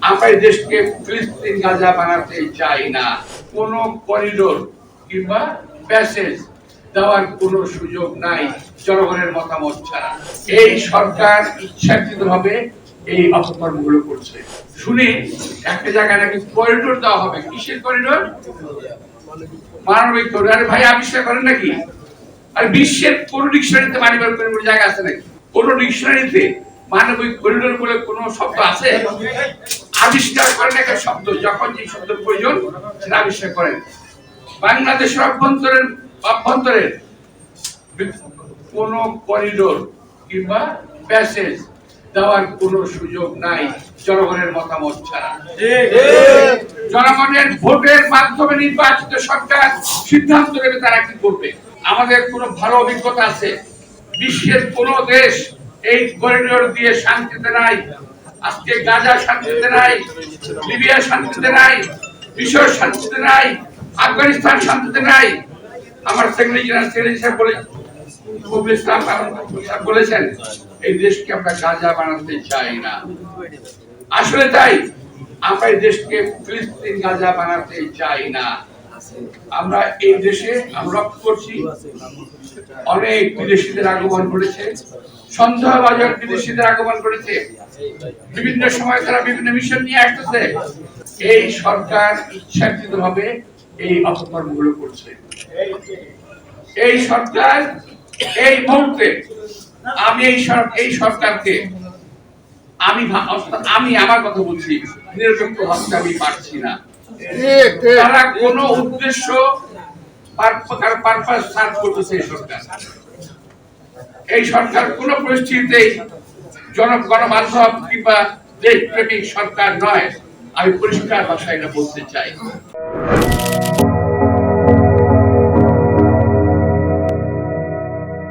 আমরা এই দেশকে ফিলিস্তিন গাজা বানাতে চাই না। কোন করিডোর কিংবা প্যাসেজ দেওয়ার কোনো সুযোগ নাই জনগণের মতামত ছাড়া। এই সরকার ইচ্ছাকৃতভাবে এই অপকর্মগুলো করছে। শুনি একটা জায়গায় নাকি করিডোর দেওয়া হবে। কিসের করিডোর? মানবিক করিডোর। আরে ভাই আবিষ্কার করেন নাকি? আর বিশ্বের কোন ডিকশনারিতে মানবিক করিডোর জায়গা আছে নাকি? কোন ডিকশনারিতে মানবিক করিডোর বলে কোন শব্দ আছে? আবিষ্কার করেন একটা শব্দ, যখন যে শব্দ প্রয়োজন সেটা আবিষ্কার করেন। বাংলাদেশের অভ্যন্তরের কোন করিডোর কিংবা প্যাসেজ দেওয়ার কোনো সুযোগ নাই জনগণের মতামত ছাড়া। জনগণের ভোটের মাধ্যমে নির্বাচিত সরকার সিদ্ধান্ত নেবে তারা কি করবে। আমাদের কোনো ভালো অভিজ্ঞতা আছে? বিশ্বের কোন দেশ এই করিডোর দিয়ে শান্তিতে নাই। আজকে গাজা শান্তিতে নাই, লিবিয়া শান্তিতে নাই, মিশর শান্তিতে নাই, আফগানিস্তান শান্তিতে নাই। আমার সেক্রেটারি সাহেব বলেছেন এই দেশকে আমরা গাজা বানাতে চাই না। আসলে তাই, আমরা এই দেশকে ফিলিস্তিন গাজা বানাতে চাই না। আমরা এই দেশে আমরা লক্ষ্য করছি অনেক বিদেশিদের আগমন করেছে, সন্দেহভাজন বিদেশিদের আগমন করেছে। বিভিন্ন সময় তারা বিভিন্ন মিশন নিয়ে আসতেছে। এই সরকার ইচ্ছাকৃতভাবে এই অপকর্মগুলো করছে। এই সরকার এই মুহূর্তে আমি এই সরকারকে আমি আমার কথা বলছি, নিরপেক্ষ ভাবতে আমি পারছি না। তারা কোন উদ্দেশ্য পারপাস সার্ভ করতেছে এই সরকার কোন পরিস্থিতিতেই গণমাধ্যম কিংবা দেশপ্রেমিক সরকার নয়। আমি পরিষ্কার ভাষায় এটা বলতে চাই।